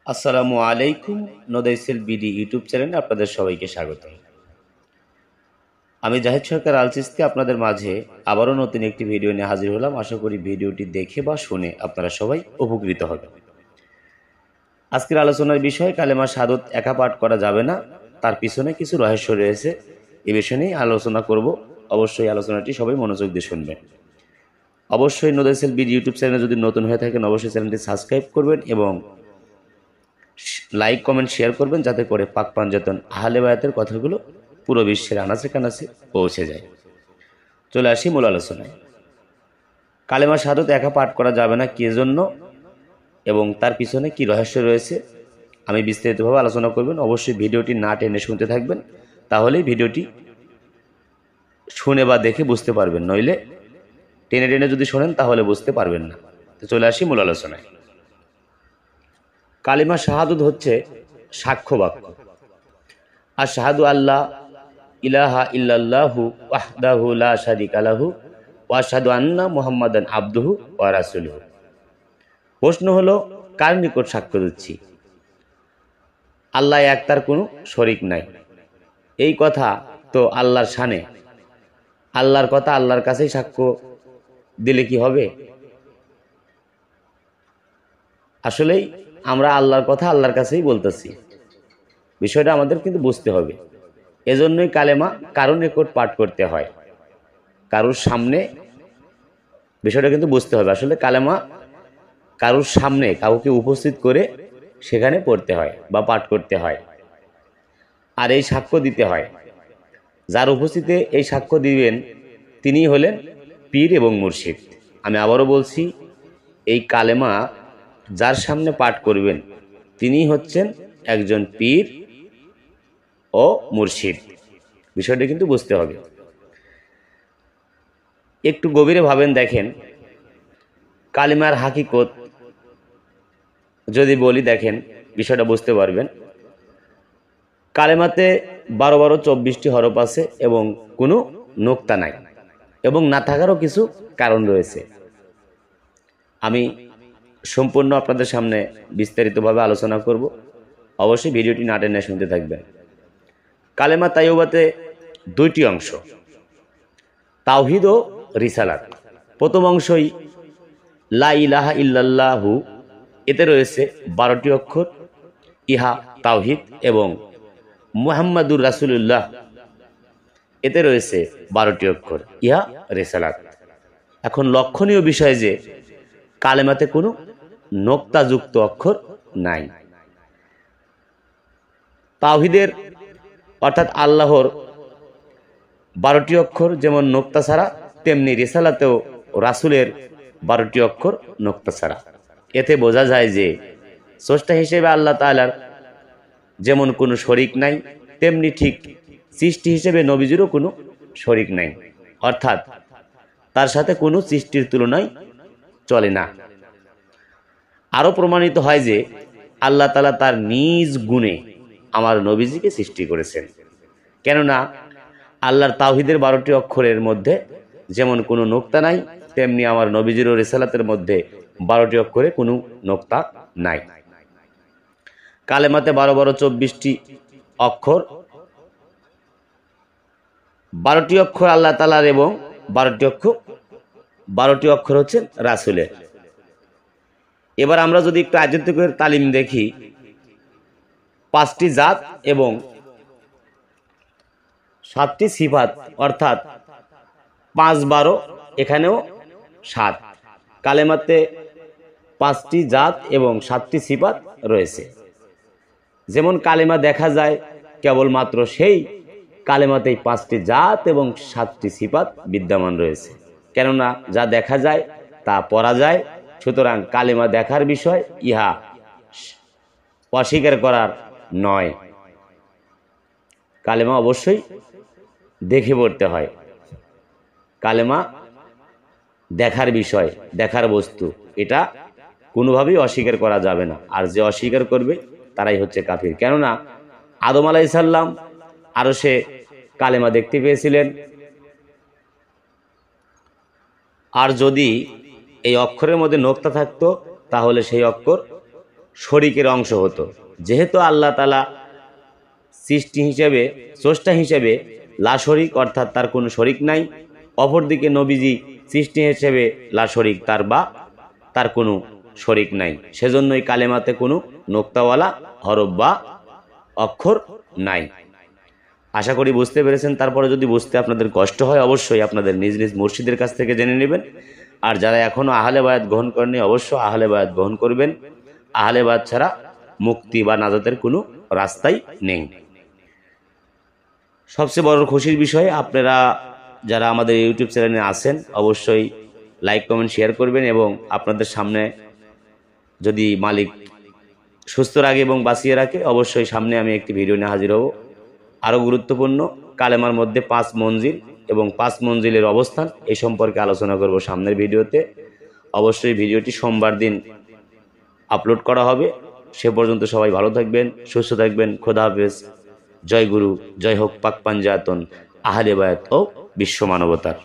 আসসালামু আলাইকুম। নদাইসেল BD YouTube চ্যানেলে আপনাদের সবাইকে স্বাগত। আমি জাহিদ সরকার আল চিস্তি আপনাদের মাঝে আবারও নতুন একটি ভিডিও নিয়ে হাজির হলাম। আশা করি ভিডিওটি দেখে বা শুনে আপনারা সবাই উপকৃত হবেন। আজকের আলোচনার বিষয় কালেমা শাহাদাত একা পাঠ করা যাবে না, তার পিছনে কিছু রহস্য রয়েছে। এ বিষয় নিয়ে আলোচনা করব। অবশ্যই আলোচনাটি সবাই মনোযোগ দিয়ে শুনবেন। অবশ্যই নদাইসেল বিডি ইউটিউব চ্যানেলে যদি নতুন হয়ে থাকেন অবশ্যই চ্যানেলটি সাবস্ক্রাইব করবেন এবং লাইক কমেন্ট শেয়ার করবেন, যাতে করে পাক পাঞ্জাতন আহলে বায়াতের কথাগুলো পুরো বিশ্বের আনাচে কানাচে পৌঁছে যায়। চলে আসি মূল আলোচনায়। কালেমা শাহাদাত একা পাঠ করা যাবে না কে জন্য এবং তার পিছনে কি রহস্য রয়েছে আমি বিস্তারিতভাবে আলোচনা করবেন। অবশ্যই ভিডিওটি না টেনে শুনতে থাকবেন, তাহলেই ভিডিওটি শুনে বা দেখে বুঝতে পারবেন, নইলে টেনে টেনে যদি শোনেন তাহলে বুঝতে পারবেন না। তো চলে আসি মূল আলোচনায়। কালিমা শাহাদাত হচ্ছে সাক্ষ্য বাক্য। আশহাদু আল্লাহ ইলাহা ইল্লাল্লাহু ওয়াহদাহু লা শারীকা লাহু ওয়া আশহাদু আন্না মুহাম্মাদান আবদুহু ওয়া রাসূলুহু। প্রশ্ন হলো, কার নিকট সাক্ষ্য দিচ্ছি? আল্লাহ এক, তার কোনো শরীক নাই। এই কথা তো আল্লাহর শানে। আল্লাহর কথা আল্লাহর কাছেই সাক্ষ্য দিলে কি হবে? আসলেই আমরা আল্লাহর কথা আল্লাহর কাছেই বলতেছি, বিষয়টা আমাদের কিন্তু বুঝতে হবে। এজন্যই কালেমা কারোর নিকট পাঠ করতে হয়, কারোর সামনে। বিষয়টা কিন্তু বুঝতে হবে। আসলে কালেমা কারোর সামনে কাউকে উপস্থিত করে সেখানে পড়তে হয় বা পাঠ করতে হয়, আর এই সাক্ষ্য দিতে হয়। যার উপস্থিতিতে এই সাক্ষ্য দিবেন তিনি হলেন পীর এবং মুর্শিদ। আমি আবারও বলছি, এই কালেমা যার সামনে পাঠ করবেন তিনি হচ্ছেন একজন পীর ও মুর্শিদ। বিষয়টা কিন্তু বুঝতে হবে। একটু গভীরে ভাবেন, দেখেন কালিমার হাকিকত যদি বলি, দেখেন বিষয়টা বুঝতে পারবেন। কালেমাতে 12-24টি হরফ আছে এবং কোনো নোক্তা নাই, এবং না থাকারও কিছু কারণ রয়েছে। আমি সম্পূর্ণ আপনাদের সামনে বিস্তারিতভাবে আলোচনা করব। অবশ্যই ভিডিওটি না টেনে শুনতে থাকবেন। কালেমা তাইয়্যিবাতে দুইটি অংশ, তাওহীদ ও রিসালাত। প্রথম অংশই লা ইলাহা ইল্লাল্লাহু, এতে রয়েছে 12টি অক্ষর, ইহা তাওহীদ, এবং মুহাম্মাদুর রাসূলুল্লাহ, এতে রয়েছে 12টি অক্ষর, ইহা রিসালাত। এখন লক্ষণীয় বিষয় যে কালেমাতে কোনো নোক্তাযুক্ত অক্ষর নাই। তাওহীদের অর্থাৎ আল্লাহর 12টি অক্ষর যেমন নোক্তা ছাড়া, তেমনি রিসালাতেও রাসূলের 12টি অক্ষর নোক্তা ছাড়া। এতে বোঝা যায় যে স্রষ্টা হিসেবে আল্লাহ তাআলার যেমন কোনো শরীক নাই, তেমনি ঠিক সৃষ্টি হিসেবে নবীজিরও কোনো শরীক নাই, অর্থাৎ তার সাথে কোনো সৃষ্টির তুলনায় চলে না। আরও প্রমাণিত হয় যে আল্লাহ তাআলা তার নিজ গুণে আমার নবীজিকে সৃষ্টি করেছেন। কেননা আল্লাহর তাওহীদের 12টি অক্ষরের মধ্যে যেমন কোনো নোক্তা নাই, তেমনি আমার নবীজির ও রিসালাতের মধ্যে 12টি অক্ষরে কোনো নোক্তা নাই। কালেমাতে 12-24টি অক্ষর, 12টি অক্ষর আল্লাহ তাআলার এবং 12টি অক্ষর হচ্ছেন রাসূলের। এবার আমরা যদি একটু আয়াতের তালিম দেখি, 5টি জাত এবং 7টি সিফাত, অর্থাৎ 5-12, এখানেও 7। কালেমাতে 5টি জাত এবং 7টি সিফাত রয়েছে। যেমন কালেমা দেখা যায় কেবলমাত্র সেই কালেমাতেই 5টি জাত এবং 7টি সিফাত বিদ্যমান রয়েছে। কেননা যা দেখা যায় তা পড়া যায়, সুতরাং কালেমা দেখার বিষয়, ইহা অস্বীকার করার নয়। কালেমা অবশ্যই দেখে পড়তে হয়। কালেমা দেখার বিষয়, দেখার বস্তু, এটা কোনোভাবেই অস্বীকার করা যাবে না। আর যে অস্বীকার করবে তারাই হচ্ছে কাফির। কেননা আদম আলাইহিস সালাম আরশে কালেমা দেখতে পেয়েছিলেন, আর যদি এই অক্ষরের মধ্যে নোক্তা থাকতো তাহলে সেই অক্ষর শরিকের অংশ হতো। যেহেতু আল্লাহ তাআলা সৃষ্টি হিসেবে, স্রষ্টা হিসেবে লা শরিক, অর্থাৎ তার কোনো শরিক নাই, অপরদিকে নবীজি সৃষ্টি হিসেবে লা শরিক, তার কোনো শরিক নাই, সেজন্যই কালেমাতে কোনো নোক্তাওয়ালা হরফ বা অক্ষর নাই। আশা করি বুঝতে পেরেছেন। তারপরে যদি বুঝতে আপনাদের কষ্ট হয়, অবশ্যই আপনাদের নিজ নিজ মুর্শিদের কাছ থেকে জেনে নেবেন। আর যারা এখনও আহলে বায়াত গ্রহণ করেননি, অবশ্যই আহলে বায়াত গ্রহণ করবেন। আহলে বায়াত ছাড়া মুক্তি বা নাজাতের কোনো রাস্তাই নেই। সবচেয়ে বড় খুশির বিষয়, আপনারা যারা আমাদের ইউটিউব চ্যানেলে আছেন অবশ্যই লাইক কমেন্ট শেয়ার করবেন, এবং আপনাদের সামনে যদি মালিক সুস্থ রাখে এবং বাঁচিয়ে রাখে, অবশ্যই সামনে আমি একটি ভিডিও নিয়ে হাজির হব। আরও গুরুত্বপূর্ণ কালেমার মধ্যে 5 মঞ্জিল এবং 5 মঞ্জিলের অবস্থান, এই সম্পর্কে আলোচনা করব সামনের ভিডিওতে। অবশ্যই ভিডিওটি সোমবার দিন আপলোড করা হবে। সে পর্যন্ত সবাই ভালো থাকবেন, সুস্থ থাকবেন। খোদা হাফেজ। জয় গুরু, জয় হোক পাক পাঞ্জাতন, আহলে বায়াত ও বিশ্ব মানবতার।